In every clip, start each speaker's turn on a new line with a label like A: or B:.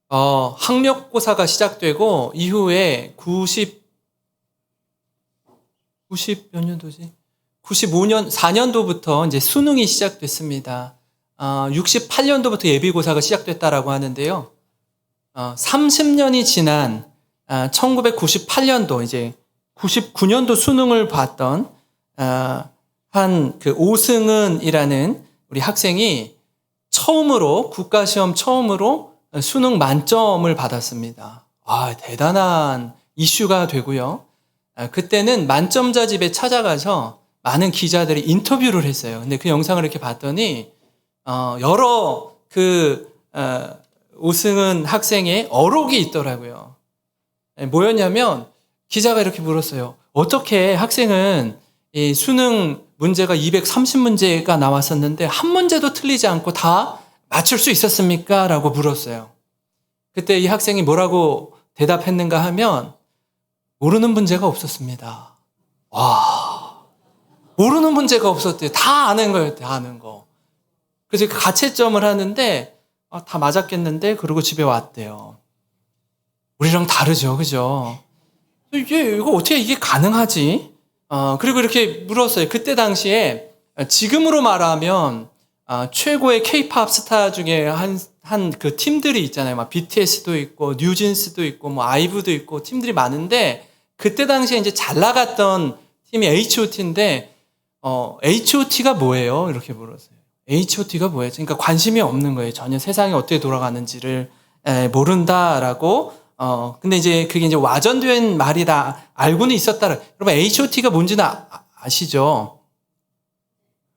A: 학력고사가 시작되고 이후에 90 몇 년도지? 95년, 4년도부터 이제 수능이 시작됐습니다. 68년도부터 예비고사가 시작됐다라고 하는데요. 30년이 지난 1998년도 이제 99년도 수능을 봤던 한 그 오승은이라는 우리 학생이 처음으로 국가시험 처음으로 수능 만점을 받았습니다. 대단한 이슈가 되고요. 그때는 만점자 집에 찾아가서 많은 기자들이 인터뷰를 했어요. 근데 그 영상을 이렇게 봤더니 여러 오승은 학생의 어록이 있더라고요. 뭐였냐면 기자가 이렇게 물었어요. 어떻게 학생은 이 수능 문제가 230문제가 나왔었는데 한 문제도 틀리지 않고 다 맞출 수 있었습니까? 라고 물었어요. 그때 이 학생이 뭐라고 대답했는가 하면 모르는 문제가 없었습니다. 모르는 문제가 없었대요. 다 아는 거예요. 다 아는 거. 그래서 가채점을 하는데 다 맞았겠는데 그러고 집에 왔대요. 우리랑 다르죠. 그죠? 이거 어떻게 이게 가능하지? 그리고 이렇게 물었어요. 그때 당시에 지금으로 말하면 최고의 K-팝 스타 중에 한 그 팀들이 있잖아요. 막 BTS도 있고 뉴진스도 있고 뭐 아이브도 있고 팀들이 많은데 그때 당시에 이제 잘 나갔던 팀이 H.O.T인데 H.O.T가 뭐예요? 이렇게 물었어요. H.O.T가 뭐예요? 그러니까 관심이 없는 거예요. 전혀 세상이 어떻게 돌아가는지를 모른다라고. 근데 이제 그게 이제 와전된 말이다. 알고는 있었다. 여러분 H.O.T가 뭔지는 아시죠?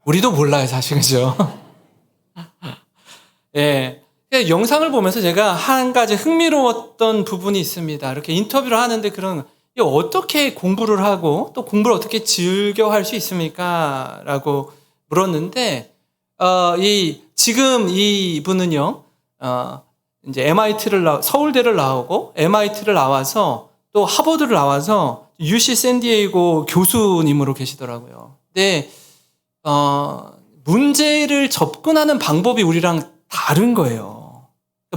A: 우리도 몰라요, 사실. 그죠? 예. 영상을 보면서 제가 한 가지 흥미로웠던 부분이 있습니다. 이렇게 인터뷰를 하는데 어떻게 공부를 하고 또 공부를 어떻게 즐겨 할 수 있습니까? 라고 물었는데, 지금 이분은요, 이제 서울대를 나오고 MIT를 나와서 또 하버드를 나와서 UC 샌디에이고 교수님으로 계시더라고요. 근데, 문제를 접근하는 방법이 우리랑 다른 거예요.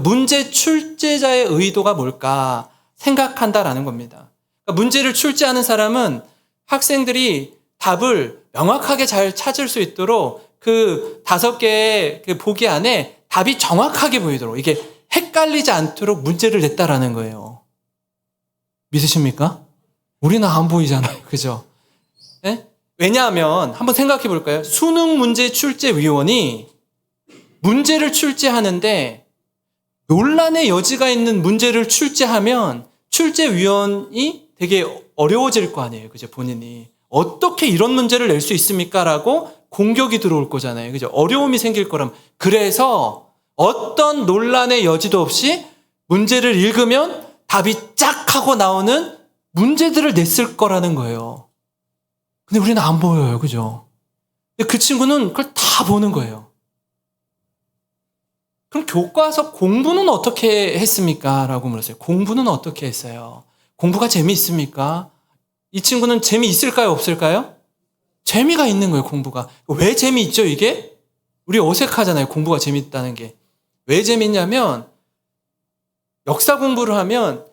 A: 문제 출제자의 의도가 뭘까 생각한다라는 겁니다. 그러니까 문제를 출제하는 사람은 학생들이 답을 명확하게 잘 찾을 수 있도록 그 5개의 그 보기 안에 답이 정확하게 보이도록 이게 헷갈리지 않도록 문제를 냈다라는 거예요. 믿으십니까? 우리는 안 보이잖아요. 그죠? 네? 왜냐하면 한번 생각해 볼까요? 수능 문제 출제위원이 문제를 출제하는데 논란의 여지가 있는 문제를 출제하면 출제위원이 되게 어려워질 거 아니에요. 그죠? 본인이. 어떻게 이런 문제를 낼 수 있습니까? 라고 공격이 들어올 거잖아요. 그죠? 어려움이 생길 거라면. 그래서 어떤 논란의 여지도 없이 문제를 읽으면 답이 쫙 하고 나오는 문제들을 냈을 거라는 거예요. 근데 우리는 안 보여요. 그죠? 근데 그 친구는 그걸 다 보는 거예요. 그럼 교과서 공부는 어떻게 했습니까? 라고 물었어요. 공부는 어떻게 했어요? 공부가 재미있습니까? 이 친구는 재미있을까요? 없을까요? 재미가 있는 거예요, 공부가. 왜 재미있죠, 이게? 우리 어색하잖아요, 공부가 재미있다는 게. 왜 재미있냐면, 역사 공부를 하면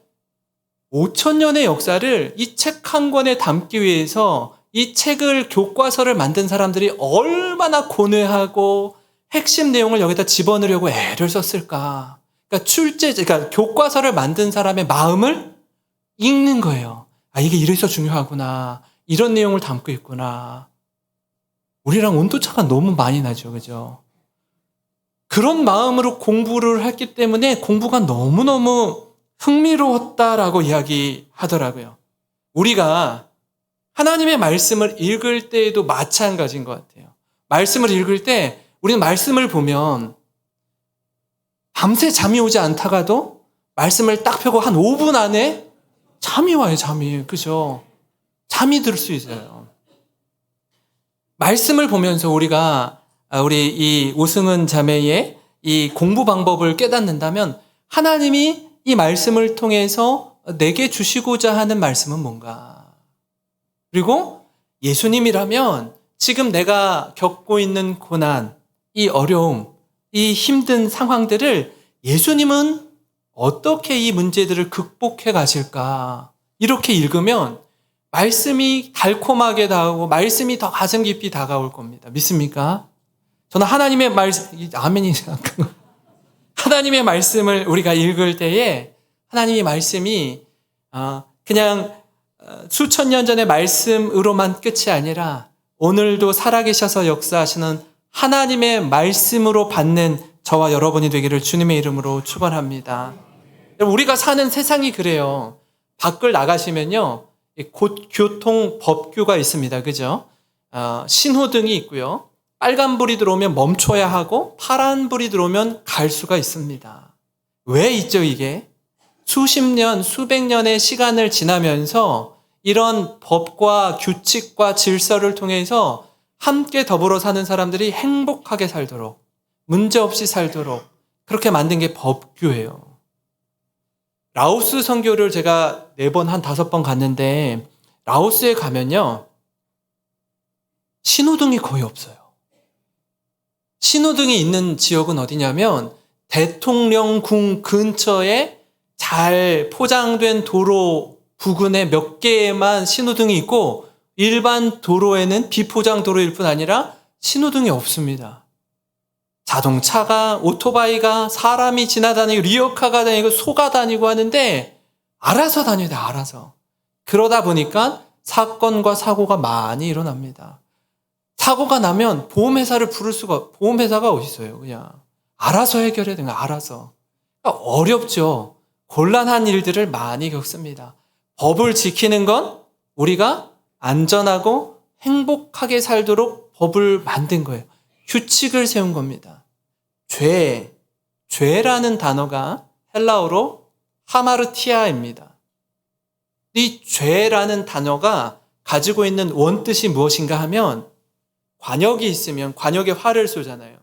A: 5,000년의 역사를 이 책 한 권에 담기 위해서 이 책을 교과서를 만든 사람들이 얼마나 고뇌하고 핵심 내용을 여기다 집어넣으려고 애를 썼을까. 그러니까 교과서를 만든 사람의 마음을 읽는 거예요. 이게 이래서 중요하구나. 이런 내용을 담고 있구나. 우리랑 온도차가 너무 많이 나죠. 그죠? 그런 마음으로 공부를 했기 때문에 공부가 너무너무 흥미로웠다라고 이야기하더라고요. 우리가 하나님의 말씀을 읽을 때에도 마찬가지인 것 같아요. 말씀을 읽을 때 우리는 말씀을 보면 밤새 잠이 오지 않다가도 말씀을 딱 펴고 한 5분 안에 잠이 와요, 잠이. 그죠? 잠이 들 수 있어요. 말씀을 보면서 우리 이 오승은 자매의 이 공부 방법을 깨닫는다면 하나님이 이 말씀을 통해서 내게 주시고자 하는 말씀은 뭔가? 그리고 예수님이라면 지금 내가 겪고 있는 고난, 이 어려움, 이 힘든 상황들을 예수님은 어떻게 이 문제들을 극복해 가실까? 이렇게 읽으면 말씀이 달콤하게 다가오고 말씀이 더 가슴 깊이 다가올 겁니다. 믿습니까? 저는 하나님의 말씀, 아멘이 하나님의 말씀을 우리가 읽을 때에 하나님의 말씀이 그냥 수천 년 전의 말씀으로만 끝이 아니라 오늘도 살아계셔서 역사하시는 하나님의 말씀으로 받는 저와 여러분이 되기를 주님의 이름으로 축원합니다. 우리가 사는 세상이 그래요. 밖을 나가시면요, 곧 교통 법규가 있습니다. 그죠? 신호등이 있고요. 빨간불이 들어오면 멈춰야 하고 파란불이 들어오면 갈 수가 있습니다. 왜 있죠, 이게? 수십 년, 수백 년의 시간을 지나면서 이런 법과 규칙과 질서를 통해서 함께 더불어 사는 사람들이 행복하게 살도록, 문제없이 살도록 그렇게 만든 게 법규예요. 라오스 선교를 제가 4번, 한 5번 갔는데 라오스에 가면요, 신호등이 거의 없어요. 신호등이 있는 지역은 어디냐면 대통령궁 근처에 잘 포장된 도로 부근에 몇 개만 신호등이 있고 일반 도로에는 비포장 도로일 뿐 아니라 신호등이 없습니다. 자동차가, 오토바이가, 사람이 지나다니고 리어카가 다니고 소가 다니고 하는데 알아서 다녀야 돼, 알아서. 그러다 보니까 사건과 사고가 많이 일어납니다. 사고가 나면 보험회사를 부를 수가, 보험회사가 어디 있어요? 그냥 알아서 해결해야 되는 거야, 알아서. 그러니까 어렵죠. 곤란한 일들을 많이 겪습니다. 법을 지키는 건 우리가 안전하고 행복하게 살도록 법을 만든 거예요. 규칙을 세운 겁니다. 죄라는 단어가 헬라어로 하마르티아입니다. 이 죄라는 단어가 가지고 있는 원뜻이 무엇인가 하면 관역이 있으면 관역에 화를 쏘잖아요.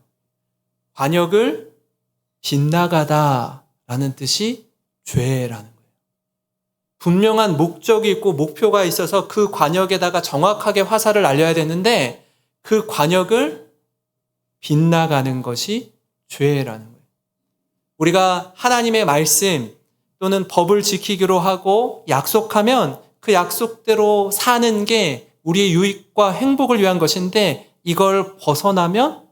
A: 관역을 빗나가다라는 뜻이 죄라는 거예요. 분명한 목적이 있고 목표가 있어서 그 관역에다가 정확하게 화살을 날려야 되는데 그 관역을 빗나가는 것이 죄라는 거예요. 우리가 하나님의 말씀 또는 법을 지키기로 하고 약속하면 그 약속대로 사는 게 우리의 유익과 행복을 위한 것인데 이걸 벗어나면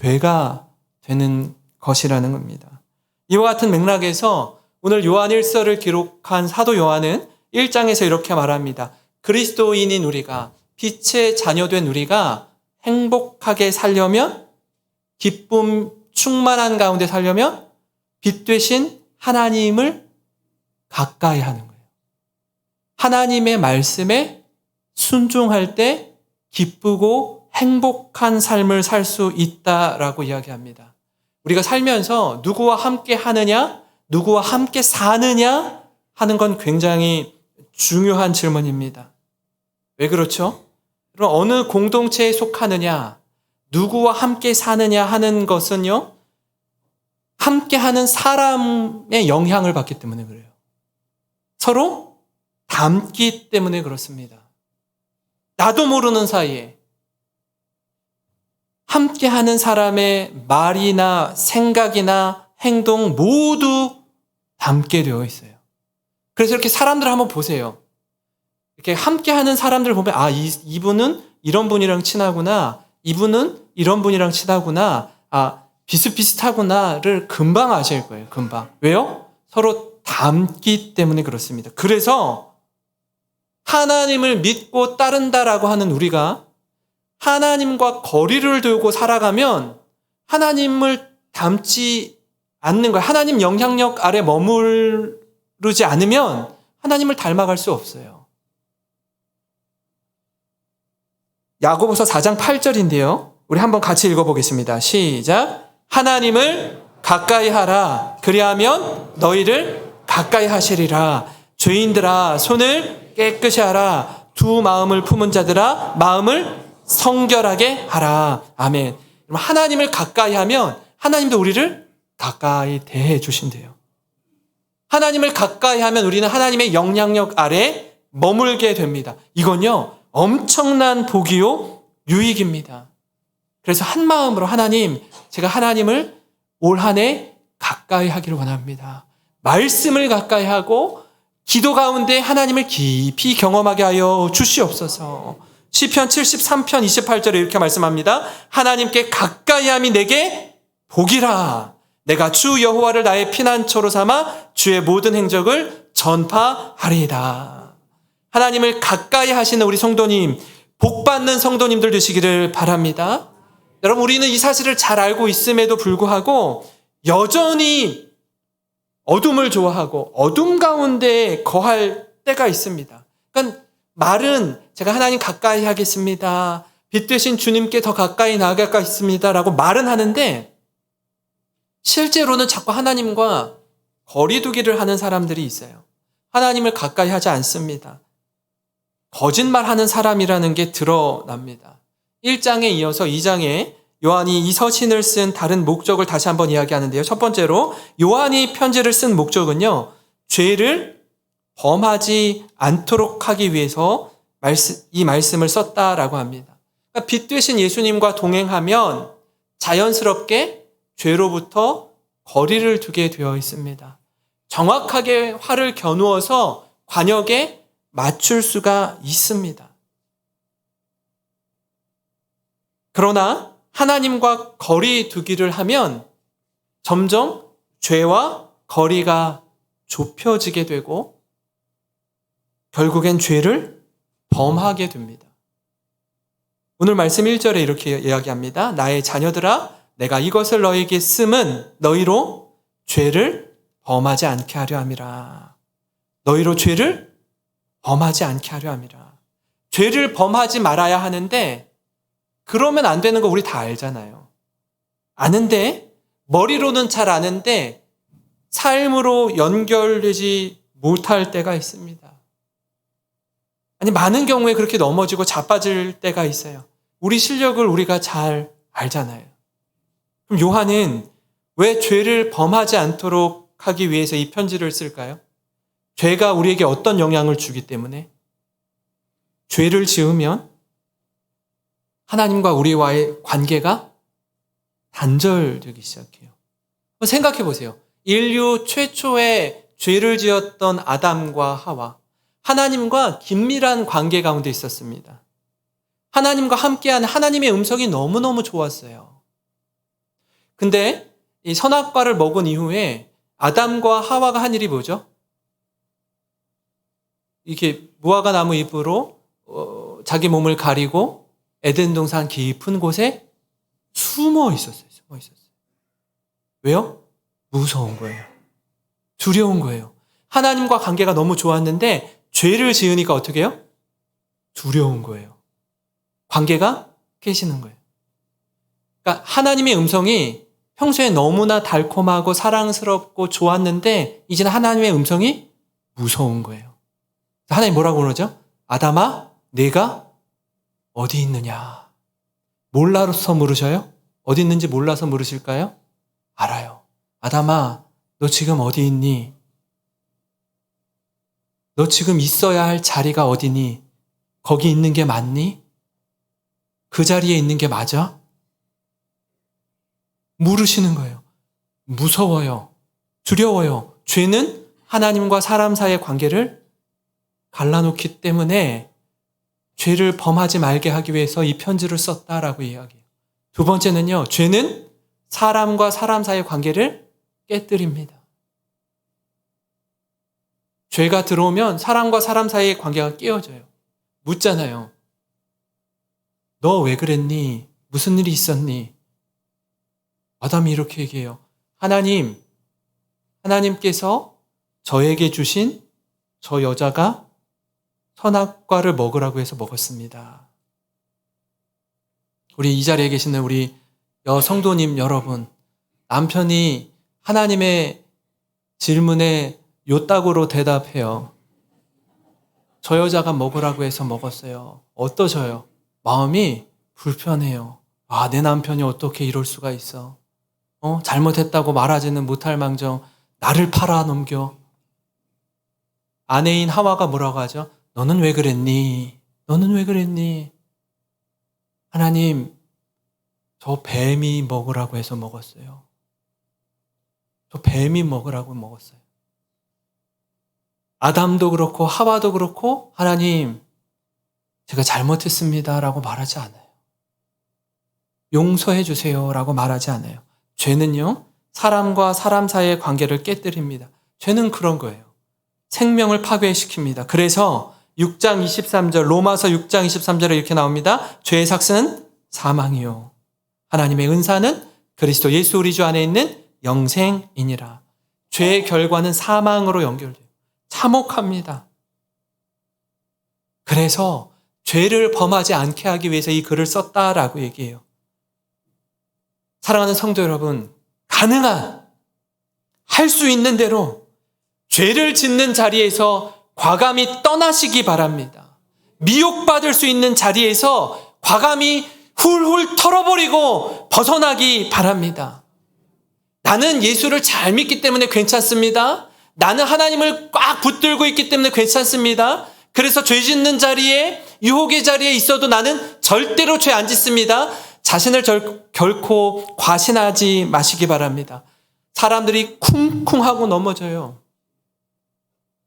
A: 죄가 되는 것이라는 겁니다. 이와 같은 맥락에서 오늘 요한 1서를 기록한 사도 요한은 1장에서 이렇게 말합니다. 그리스도인인 우리가, 빛의 자녀된 우리가 행복하게 살려면, 기쁨 충만한 가운데 살려면 빛 되신 하나님을 가까이 하는 거예요. 하나님의 말씀에 순종할 때 기쁘고 행복한 삶을 살 수 있다라고 이야기합니다. 우리가 살면서 누구와 함께 하느냐, 누구와 함께 사느냐 하는 건 굉장히 중요한 질문입니다. 왜 그렇죠? 그럼 어느 공동체에 속하느냐, 누구와 함께 사느냐 하는 것은요, 함께 하는 사람의 영향을 받기 때문에 그래요. 서로 닮기 때문에 그렇습니다. 나도 모르는 사이에 함께 하는 사람의 말이나 생각이나 행동 모두 닮게 되어 있어요. 그래서 이렇게 사람들을 한번 보세요. 이렇게 함께 하는 사람들 보면, 이분은 이런 분이랑 친하구나, 이분은 이런 분이랑 친하구나, 비슷비슷하구나를 금방 아실 거예요. 금방. 왜요? 서로 닮기 때문에 그렇습니다. 그래서 하나님을 믿고 따른다라고 하는 우리가 하나님과 거리를 두고 살아가면 하나님을 닮지 않는 거예요. 하나님 영향력 아래 머무르지 않으면 하나님을 닮아갈 수 없어요. 야고보서 4장 8절인데요. 우리 한번 같이 읽어보겠습니다. 시작. 하나님을 가까이 하라. 그리하면 너희를 가까이 하시리라. 죄인들아 손을 깨끗이 하라. 두 마음을 품은 자들아 마음을 성결하게 하라. 아멘. 하나님을 가까이 하면 하나님도 우리를 가까이 대해 주신대요. 하나님을 가까이 하면 우리는 하나님의 영향력 아래 머물게 됩니다. 이건요, 엄청난 복이요, 유익입니다. 그래서 한 마음으로 하나님, 제가 하나님을 올 한 해 가까이 하기를 원합니다. 말씀을 가까이 하고 기도 가운데 하나님을 깊이 경험하게 하여 주시옵소서. 시편 73편 28절에 이렇게 말씀합니다. 하나님께 가까이함이 내게 복이라. 내가 주 여호와를 나의 피난처로 삼아 주의 모든 행적을 전파하리이다. 하나님을 가까이 하시는 우리 성도님, 복받는 성도님들 되시기를 바랍니다. 여러분, 우리는 이 사실을 잘 알고 있음에도 불구하고 여전히 어둠을 좋아하고 어둠 가운데 거할 때가 있습니다. 그러니까 말은 제가 하나님 가까이 하겠습니다. 빛 되신 주님께 더 가까이 나아가겠습니다. 라고 말은 하는데 실제로는 자꾸 하나님과 거리두기를 하는 사람들이 있어요. 하나님을 가까이 하지 않습니다. 거짓말하는 사람이라는 게 드러납니다. 1장에 이어서 2장에 요한이 이 서신을 쓴 다른 목적을 다시 한번 이야기하는데요. 첫 번째로 요한이 편지를 쓴 목적은요, 죄를 범하지 않도록 하기 위해서 이 말씀을 썼다라고 합니다. 그러니까 빛 되신 예수님과 동행하면 자연스럽게 죄로부터 거리를 두게 되어 있습니다. 정확하게 활을 겨누어서 관역에 맞출 수가 있습니다. 그러나 하나님과 거리 두기를 하면 점점 죄와 거리가 좁혀지게 되고 결국엔 죄를 범하게 됩니다. 오늘 말씀 1절에 이렇게 이야기합니다. 나의 자녀들아, 내가 이것을 너희에게 씀은 너희로 죄를 범하지 않게 하려 함이라. 너희로 죄를 범하지 않게 하려 함이라. 죄를 범하지 말아야 하는데 그러면 안 되는 거 우리 다 알잖아요. 아는데, 머리로는 잘 아는데 삶으로 연결되지 못할 때가 있습니다. 아니, 많은 경우에 그렇게 넘어지고 자빠질 때가 있어요. 우리 실력을 우리가 잘 알잖아요. 그럼 요한은 왜 죄를 범하지 않도록 하기 위해서 이 편지를 쓸까요? 죄가 우리에게 어떤 영향을 주기 때문에? 죄를 지으면 하나님과 우리와의 관계가 단절되기 시작해요. 생각해 보세요. 인류 최초의 죄를 지었던 아담과 하와, 하나님과 긴밀한 관계 가운데 있었습니다. 하나님과 함께하는 하나님의 음성이 너무너무 좋았어요. 근데 이 선악과를 먹은 이후에 아담과 하와가 한 일이 뭐죠? 이렇게 무화과 나무 잎으로 자기 몸을 가리고 에덴 동산 깊은 곳에 숨어 있었어요. 왜요? 무서운 거예요. 두려운 거예요. 하나님과 관계가 너무 좋았는데 죄를 지으니까 어떻게 해요? 두려운 거예요. 관계가 깨지는 거예요. 그러니까 하나님의 음성이 평소에 너무나 달콤하고 사랑스럽고 좋았는데 이제는 하나님의 음성이 무서운 거예요. 하나님 뭐라고 그러죠? 아담아, 네가 어디 있느냐? 몰라서 물으셔요? 어디 있는지 몰라서 물으실까요? 알아요. 아담아, 너 지금 어디 있니? 너 지금 있어야 할 자리가 어디니? 거기 있는 게 맞니? 그 자리에 있는 게 맞아? 물으시는 거예요. 무서워요. 두려워요. 죄는 하나님과 사람 사이의 관계를 갈라놓기 때문에 죄를 범하지 말게 하기 위해서 이 편지를 썼다라고 이야기해요. 두 번째는요, 죄는 사람과 사람 사이의 관계를 깨뜨립니다. 죄가 들어오면 사람과 사람 사이의 관계가 깨어져요. 묻잖아요. 너 왜 그랬니? 무슨 일이 있었니? 아담이 이렇게 얘기해요. 하나님께서 저에게 주신 저 여자가 선악과를 먹으라고 해서 먹었습니다. 우리 이 자리에 계시는 우리 여성도님 여러분, 남편이 하나님의 질문에 요따구로 대답해요. 저 여자가 먹으라고 해서 먹었어요. 어떠셔요? 마음이 불편해요. 아, 내 남편이 어떻게 이럴 수가 있어? 잘못했다고 말하지는 못할 망정 나를 팔아넘겨. 아내인 하와가 뭐라고 하죠? 너는 왜 그랬니? 너는 왜 그랬니? 하나님, 저 뱀이 먹으라고 해서 먹었어요. 저 뱀이 먹으라고 먹었어요. 아담도 그렇고 하와도 그렇고 하나님 제가 잘못했습니다 라고 말하지 않아요. 용서해 주세요 라고 말하지 않아요. 죄는요, 사람과 사람 사이의 관계를 깨뜨립니다. 죄는 그런 거예요. 생명을 파괴시킵니다. 그래서 6장 23절, 로마서 6장 23절에 이렇게 나옵니다. 죄의 삭스는 사망이요, 하나님의 은사는 그리스도 예수 우리 주 안에 있는 영생이니라. 죄의 결과는 사망으로 연결돼요. 참혹합니다. 그래서 죄를 범하지 않게 하기 위해서 이 글을 썼다라고 얘기해요. 사랑하는 성도 여러분, 가능한, 할 수 있는 대로 죄를 짓는 자리에서 과감히 떠나시기 바랍니다. 미혹받을 수 있는 자리에서 과감히 훌훌 털어버리고 벗어나기 바랍니다. 나는 예수를 잘 믿기 때문에 괜찮습니다. 나는 하나님을 꽉 붙들고 있기 때문에 괜찮습니다. 그래서 죄 짓는 자리에, 유혹의 자리에 있어도 나는 절대로 죄 안 짓습니다. 자신을 결코 과신하지 마시기 바랍니다. 사람들이 쿵쿵하고 넘어져요.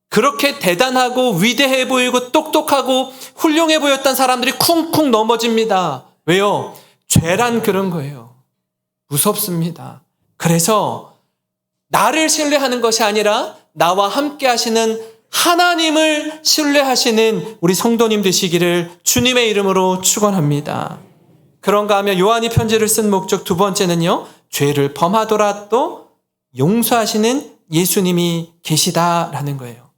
A: 그렇게 대단하고 위대해 보이고 똑똑하고 훌륭해 보였던 사람들이 쿵쿵 넘어집니다. 왜요? 죄란 그런 거예요. 무섭습니다. 그래서 나를 신뢰하는 것이 아니라 나와 함께 하시는 하나님을 신뢰하시는 우리 성도님 되시기를 주님의 이름으로 축원합니다. 그런가 하면 요한이 편지를 쓴 목적 두 번째는요, 죄를 범하더라도 용서하시는 예수님이 계시다라는 거예요.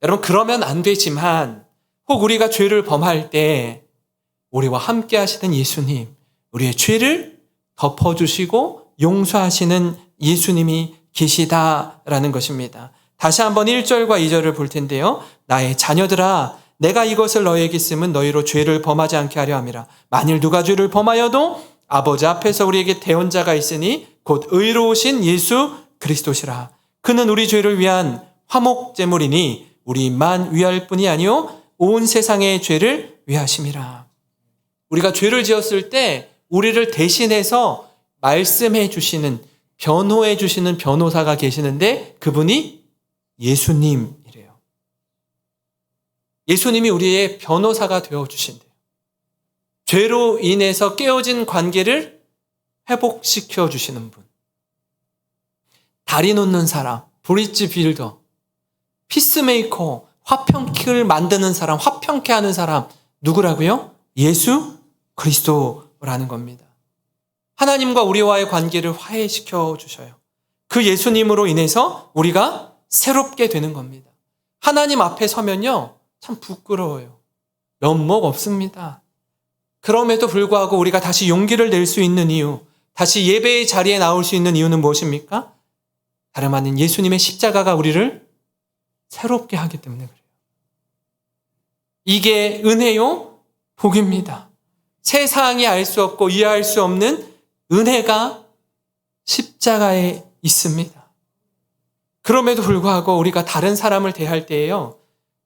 A: 여러분, 그러면 안 되지만 혹 우리가 죄를 범할 때 우리와 함께 하시는 예수님, 우리의 죄를 덮어주시고 용서하시는 예수님이 계시다라는 것입니다. 다시 한번 1절과 2절을 볼 텐데요. 나의 자녀들아, 내가 이것을 너희에게 쓰면 너희로 죄를 범하지 않게 하려 함이라. 만일 누가 죄를 범하여도 아버지 앞에서 우리에게 대언자가 있으니 곧 의로우신 예수 그리스도시라. 그는 우리 죄를 위한 화목제물이니 우리만 위할 뿐이 아니요 온 세상의 죄를 위하심이라. 우리가 죄를 지었을 때 우리를 대신해서 말씀해 주시는, 변호해 주시는 변호사가 계시는데 그분이 예수님이래요. 예수님이 우리의 변호사가 되어주신대요. 죄로 인해서 깨어진 관계를 회복시켜 주시는 분. 다리 놓는 사람, 브릿지 빌더, 피스메이커, 화평케를 만드는 사람, 화평케 하는 사람, 누구라고요? 예수 그리스도라는 겁니다. 하나님과 우리와의 관계를 화해시켜 주셔요. 그 예수님으로 인해서 우리가 새롭게 되는 겁니다. 하나님 앞에 서면요, 참 부끄러워요. 면목 없습니다. 그럼에도 불구하고 우리가 다시 용기를 낼 수 있는 이유, 다시 예배의 자리에 나올 수 있는 이유는 무엇입니까? 다름 아닌 예수님의 십자가가 우리를 새롭게 하기 때문에 그래요. 이게 은혜요? 복입니다. 세상이 알 수 없고 이해할 수 없는 은혜가 십자가에 있습니다. 그럼에도 불구하고 우리가 다른 사람을 대할 때에요,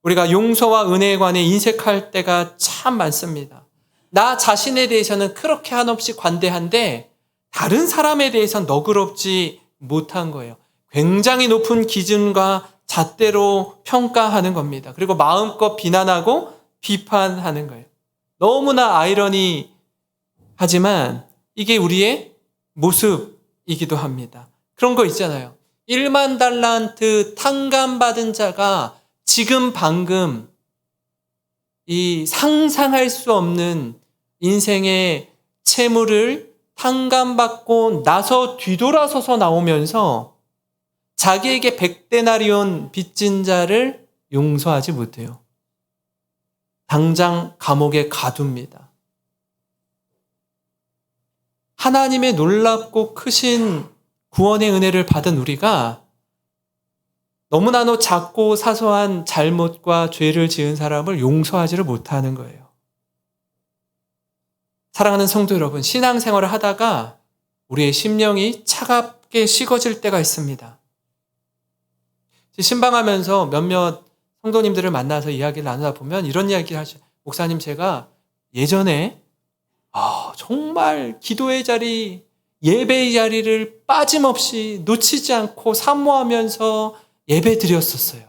A: 우리가 용서와 은혜에 관해 인색할 때가 참 많습니다. 나 자신에 대해서는 그렇게 한없이 관대한데 다른 사람에 대해서는 너그럽지 못한 거예요. 굉장히 높은 기준과 잣대로 평가하는 겁니다. 그리고 마음껏 비난하고 비판하는 거예요. 너무나 아이러니하지만 이게 우리의 모습이기도 합니다. 그런 거 있잖아요. 1만 달란트 탕감받은 자가 지금 방금 이 상상할 수 없는 인생의 채무를 탕감받고 나서 뒤돌아서서 나오면서 자기에게 100데나리온 빚진 자를 용서하지 못해요. 당장 감옥에 가둡니다. 하나님의 놀랍고 크신 구원의 은혜를 받은 우리가 너무나도 작고 사소한 잘못과 죄를 지은 사람을 용서하지를 못하는 거예요. 사랑하는 성도 여러분, 신앙생활을 하다가 우리의 심령이 차갑게 식어질 때가 있습니다. 신방하면서 몇몇 성도님들을 만나서 이야기를 나누다 보면 이런 이야기를 하죠. 목사님, 제가 예전에 정말 기도의 자리, 예배의 자리를 빠짐없이 놓치지 않고 사모하면서 예배 드렸었어요.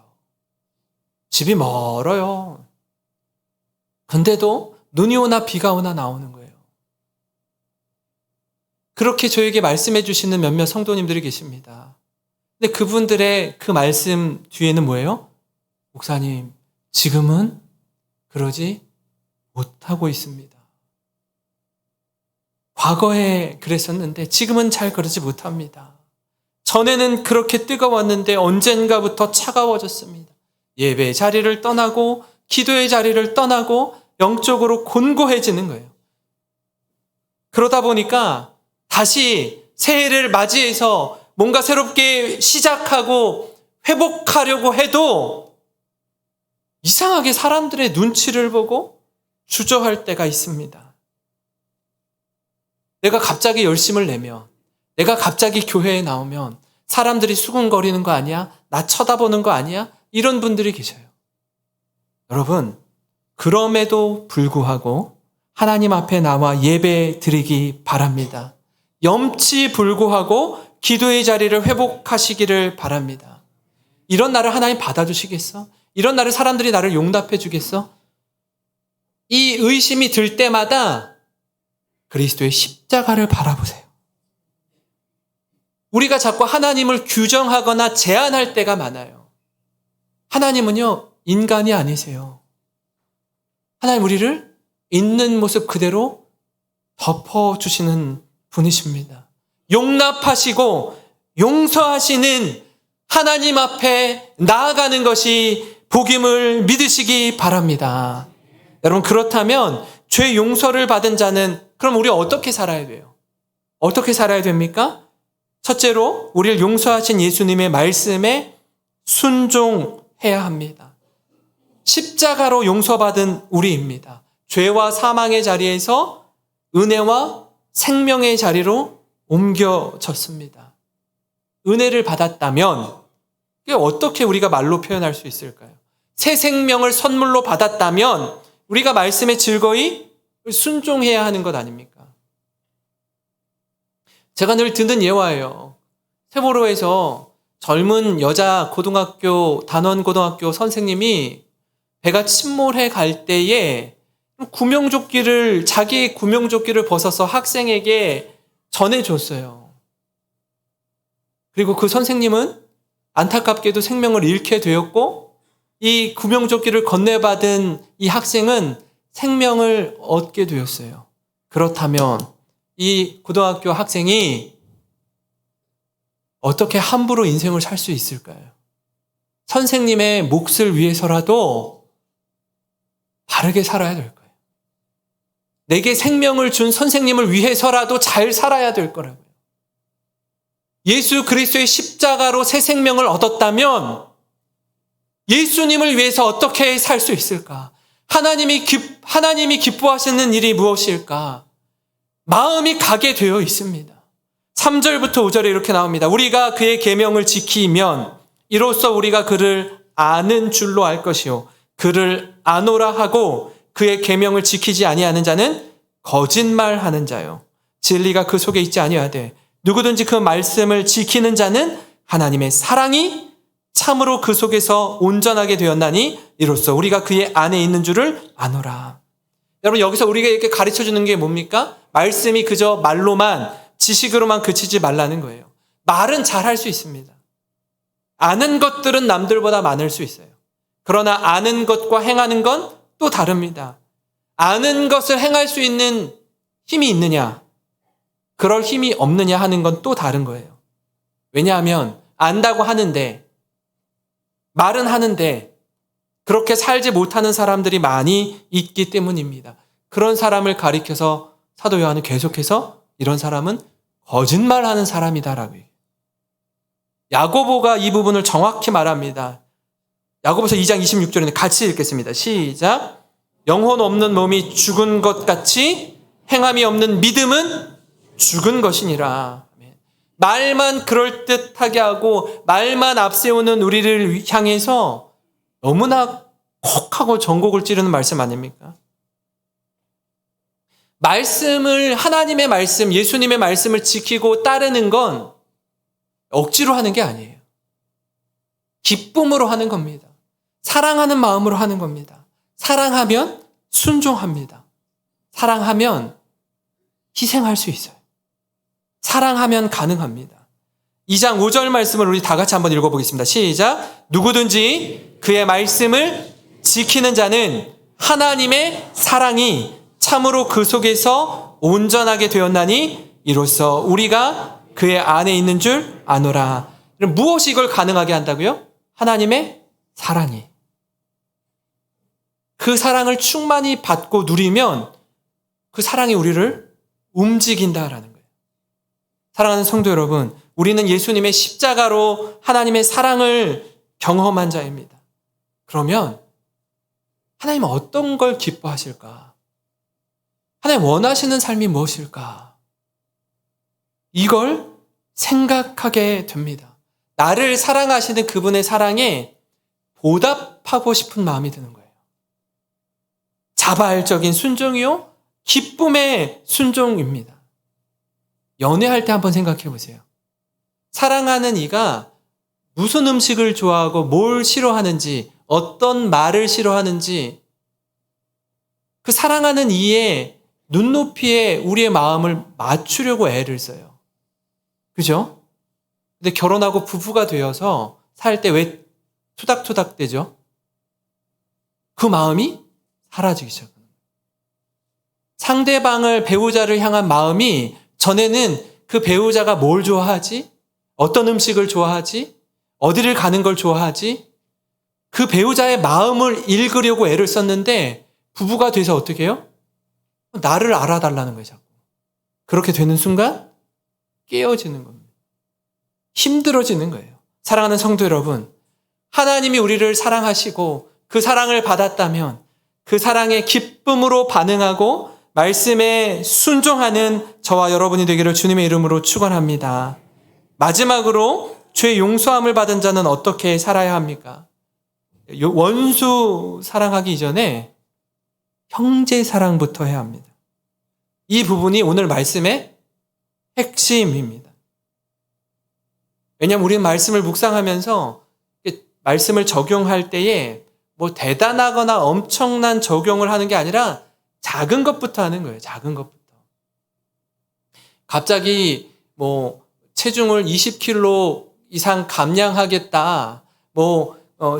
A: 집이 멀어요. 근데도 눈이 오나 비가 오나 나오는 거예요. 그렇게 저에게 말씀해 주시는 몇몇 성도님들이 계십니다. 근데 그분들의 그 말씀 뒤에는 뭐예요? 목사님, 지금은 그러지 못하고 있습니다. 과거에 그랬었는데 지금은 잘 그러지 못합니다. 전에는 그렇게 뜨거웠는데 언젠가부터 차가워졌습니다. 예배의 자리를 떠나고 기도의 자리를 떠나고 영적으로 곤고해지는 거예요. 그러다 보니까 다시 새해를 맞이해서 뭔가 새롭게 시작하고 회복하려고 해도 이상하게 사람들의 눈치를 보고 주저할 때가 있습니다. 내가 갑자기 열심을 내면, 내가 갑자기 교회에 나오면 사람들이 수군거리는 거 아니야? 나 쳐다보는 거 아니야? 이런 분들이 계셔요. 여러분, 그럼에도 불구하고 하나님 앞에 나와 예배 드리기 바랍니다. 염치불구하고 기도의 자리를 회복하시기를 바랍니다. 이런 나를 하나님 받아주시겠어? 이런 나를 사람들이 나를 용납해 주겠어? 이 의심이 들 때마다 그리스도의 십자가를 바라보세요. 우리가 자꾸 하나님을 규정하거나 제한할 때가 많아요. 하나님은요, 인간이 아니세요. 하나님 우리를 있는 모습 그대로 덮어주시는 분이십니다. 용납하시고 용서하시는 하나님 앞에 나아가는 것이 복임을 믿으시기 바랍니다. 여러분, 그렇다면 죄 용서를 받은 자는 그럼 우리 어떻게 살아야 돼요? 어떻게 살아야 됩니까? 첫째로 우리를 용서하신 예수님의 말씀에 순종해야 합니다. 십자가로 용서받은 우리입니다. 죄와 사망의 자리에서 은혜와 생명의 자리로 옮겨졌습니다. 은혜를 받았다면 이게 어떻게 우리가 말로 표현할 수 있을까요? 새 생명을 선물로 받았다면 우리가 말씀에 즐거이 순종해야 하는 것 아닙니까? 제가 늘 듣는 예화예요. 세보로에서 젊은 여자 고등학교, 단원고등학교 선생님이 배가 침몰해 갈 때에 자기 구명조끼를 벗어서 학생에게 전해줬어요. 그리고 그 선생님은 안타깝게도 생명을 잃게 되었고, 이 구명조끼를 건네받은 이 학생은 생명을 얻게 되었어요. 그렇다면 이 고등학교 학생이 어떻게 함부로 인생을 살 수 있을까요? 선생님의 몫을 위해서라도 바르게 살아야 될 거예요. 내게 생명을 준 선생님을 위해서라도 잘 살아야 될 거라고요. 예수 그리스도의 십자가로 새 생명을 얻었다면 예수님을 위해서 어떻게 살 수 있을까? 하나님이 기뻐하시는 일이 무엇일까? 마음이 가게 되어 있습니다. 3절부터 5절에 이렇게 나옵니다. 우리가 그의 계명을 지키면 이로써 우리가 그를 아는 줄로 알 것이요 그를 아노라 하고 그의 계명을 지키지 아니하는 자는 거짓말하는 자요 진리가 그 속에 있지 아니하되 누구든지 그 말씀을 지키는 자는 하나님의 사랑이 참으로 그 속에서 온전하게 되었나니 이로써 우리가 그의 안에 있는 줄을 아노라. 여러분, 여기서 우리가 이렇게 가르쳐주는 게 뭡니까? 말씀이 그저 말로만, 지식으로만 그치지 말라는 거예요. 말은 잘할 수 있습니다. 아는 것들은 남들보다 많을 수 있어요. 그러나 아는 것과 행하는 건 또 다릅니다. 아는 것을 행할 수 있는 힘이 있느냐, 그럴 힘이 없느냐 하는 건 또 다른 거예요. 왜냐하면 안다고 하는데, 말은 하는데 그렇게 살지 못하는 사람들이 많이 있기 때문입니다. 그런 사람을 가리켜서 사도 요한은 계속해서 이런 사람은 거짓말하는 사람이다라고 해요. 야고보가 이 부분을 정확히 말합니다. 야고보서 2장 26절에 같이 읽겠습니다. 시작. 영혼 없는 몸이 죽은 것 같이 행함이 없는 믿음은 죽은 것이니라. 말만 그럴듯하게 하고 말만 앞세우는 우리를 향해서 너무나 콕 하고 전곡을 찌르는 말씀 아닙니까? 말씀을, 하나님의 말씀, 예수님의 말씀을 지키고 따르는 건 억지로 하는 게 아니에요. 기쁨으로 하는 겁니다. 사랑하는 마음으로 하는 겁니다. 사랑하면 순종합니다. 사랑하면 희생할 수 있어요. 사랑하면 가능합니다. 2장 5절 말씀을 우리 다 같이 한번 읽어보겠습니다. 시작. 누구든지 그의 말씀을 지키는 자는 하나님의 사랑이 참으로 그 속에서 온전하게 되었나니 이로써 우리가 그의 안에 있는 줄 아노라. 무엇이 이걸 가능하게 한다고요? 하나님의 사랑이. 그 사랑을 충만히 받고 누리면 그 사랑이 우리를 움직인다라는 거예요. 사랑하는 성도 여러분, 우리는 예수님의 십자가로 하나님의 사랑을 경험한 자입니다. 그러면 하나님은 어떤 걸 기뻐하실까? 하나님 원하시는 삶이 무엇일까? 이걸 생각하게 됩니다. 나를 사랑하시는 그분의 사랑에 보답하고 싶은 마음이 드는 거예요. 자발적인 순종이요, 기쁨의 순종입니다. 연애할 때 한번 생각해 보세요. 사랑하는 이가 무슨 음식을 좋아하고 뭘 싫어하는지, 어떤 말을 싫어하는지, 그 사랑하는 이의 눈높이에 우리의 마음을 맞추려고 애를 써요. 그죠? 근데 결혼하고 부부가 되어서 살 때 왜 투닥투닥 되죠? 그 마음이 사라지기 시작합니다. 상대방을, 배우자를 향한 마음이 전에는 그 배우자가 뭘 좋아하지? 어떤 음식을 좋아하지? 어디를 가는 걸 좋아하지? 그 배우자의 마음을 읽으려고 애를 썼는데 부부가 돼서 어떻게 해요? 나를 알아달라는 거예요, 자꾸. 그렇게 되는 순간 깨어지는 겁니다. 힘들어지는 거예요. 사랑하는 성도 여러분, 하나님이 우리를 사랑하시고 그 사랑을 받았다면 그 사랑에 기쁨으로 반응하고 말씀에 순종하는 저와 여러분이 되기를 주님의 이름으로 축원합니다. 마지막으로 죄 용서함을 받은 자는 어떻게 살아야 합니까? 원수 사랑하기 이전에 형제 사랑부터 해야 합니다. 이 부분이 오늘 말씀의 핵심입니다. 왜냐하면 우리는 말씀을 묵상하면서 말씀을 적용할 때에 뭐 대단하거나 엄청난 적용을 하는 게 아니라 작은 것부터 하는 거예요. 작은 것부터. 갑자기 뭐 체중을 20kg 이상 감량하겠다.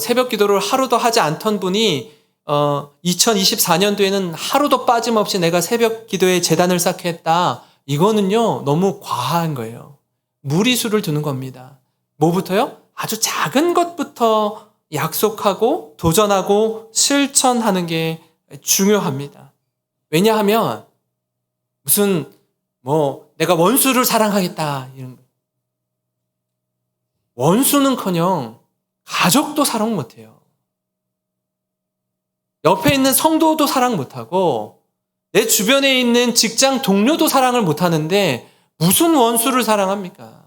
A: 새벽 기도를 하루도 하지 않던 분이 2024년도에는 하루도 빠짐없이 내가 새벽 기도에 제단을 쌓겠다. 이거는요, 너무 과한 거예요. 무리수를 두는 겁니다. 뭐부터요? 아주 작은 것부터 약속하고 도전하고 실천하는 게 중요합니다. 왜냐하면 무슨 내가 원수를 사랑하겠다 이런 거. 원수는커녕 가족도 사랑 못해요. 옆에 있는 성도도 사랑 못하고 내 주변에 있는 직장 동료도 사랑을 못하는데 무슨 원수를 사랑합니까?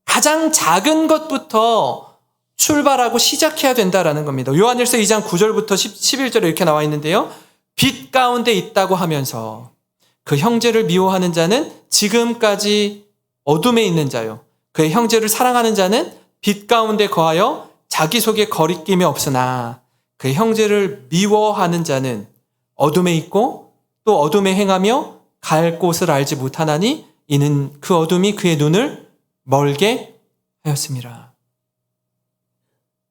A: 가장 작은 것부터 출발하고 시작해야 된다라는 겁니다. 요한일서 2장 9절부터 11절에 이렇게 나와 있는데요. 빛 가운데 있다고 하면서 그 형제를 미워하는 자는 지금까지 어둠에 있는 자요. 그의 형제를 사랑하는 자는 빛 가운데 거하여 자기 속에 거리낌이 없으나 그의 형제를 미워하는 자는 어둠에 있고 또 어둠에 행하며 갈 곳을 알지 못하나니 이는 그 어둠이 그의 눈을 멀게 하였습니다.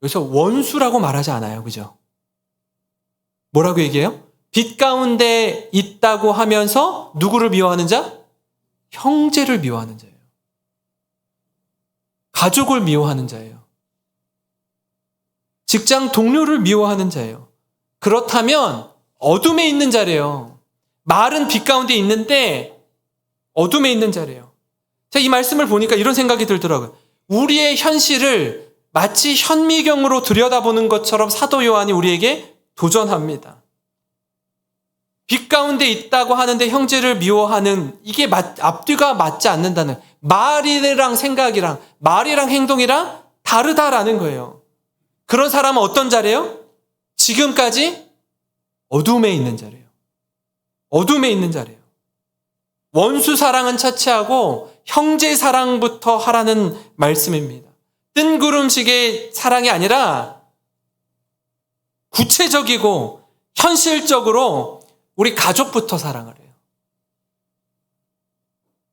A: 여기서 원수라고 말하지 않아요. 그죠? 뭐라고 얘기해요? 빛 가운데 있다고 하면서 누구를 미워하는 자? 형제를 미워하는 자예요. 가족을 미워하는 자예요. 직장 동료를 미워하는 자예요. 그렇다면 어둠에 있는 자래요. 말은 빛 가운데 있는데 어둠에 있는 자래요. 제가 이 말씀을 보니까 이런 생각이 들더라고요. 우리의 현실을 마치 현미경으로 들여다보는 것처럼 사도 요한이 우리에게 도전합니다. 빛 가운데 있다고 하는데 형제를 미워하는 이게 앞뒤가 맞지 않는다는, 말이랑 생각이랑 말이랑 행동이랑 다르다라는 거예요. 그런 사람은 어떤 자래요? 지금까지 어둠에 있는 자래요. 어둠에 있는 자래요. 원수 사랑은 차치하고 형제 사랑부터 하라는 말씀입니다. 뜬구름식의 사랑이 아니라 구체적이고 현실적으로 우리 가족부터 사랑을 해요.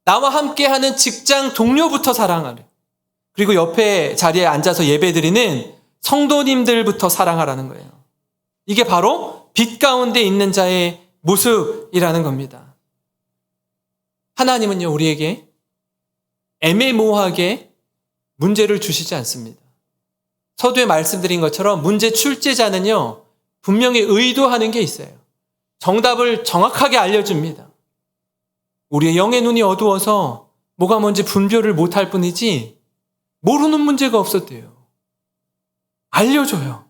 A: 나와 함께하는 직장 동료부터 사랑을 해요. 그리고 옆에 자리에 앉아서 예배드리는 성도님들부터 사랑하라는 거예요. 이게 바로 빛 가운데 있는 자의 모습이라는 겁니다. 하나님은요, 우리에게 애매모호하게 문제를 주시지 않습니다. 서두에 말씀드린 것처럼 문제 출제자는요, 분명히 의도하는 게 있어요. 정답을 정확하게 알려줍니다. 우리의 영의 눈이 어두워서 뭐가 뭔지 분별을 못할 뿐이지 모르는 문제가 없었대요. 알려줘요.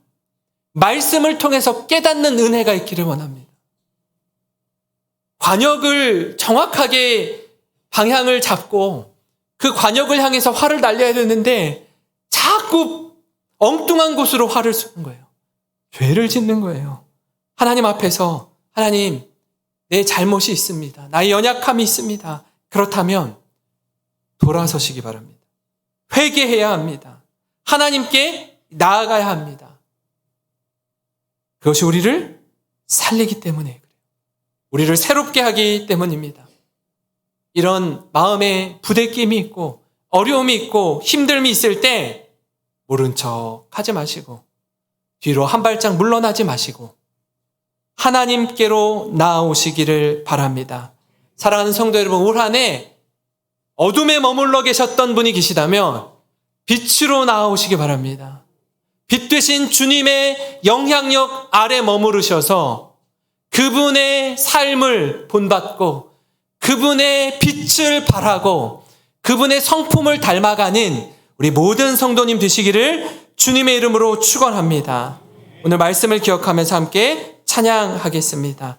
A: 말씀을 통해서 깨닫는 은혜가 있기를 원합니다. 관역을 정확하게 방향을 잡고 그 관역을 향해서 활을 날려야 되는데 자꾸 엉뚱한 곳으로 활을 쏘는 거예요. 죄를 짓는 거예요. 하나님 앞에서 하나님, 내 잘못이 있습니다. 나의 연약함이 있습니다. 그렇다면 돌아서시기 바랍니다. 회개해야 합니다. 하나님께 나아가야 합니다. 그것이 우리를 살리기 때문에 그래요. 우리를 새롭게 하기 때문입니다. 이런 마음에 부대낌이 있고 어려움이 있고 힘듦이 있을 때 모른 척 하지 마시고 뒤로 한 발짝 물러나지 마시고 하나님께로 나아오시기를 바랍니다. 사랑하는 성도 여러분, 올 한 해 어둠에 머물러 계셨던 분이 계시다면 빛으로 나아오시기 바랍니다. 빛 되신 주님의 영향력 아래 머무르셔서 그분의 삶을 본받고 그분의 빛을 발하고 그분의 성품을 닮아가는 우리 모든 성도님 되시기를 주님의 이름으로 축원합니다. 오늘 말씀을 기억하면서 함께 찬양하겠습니다.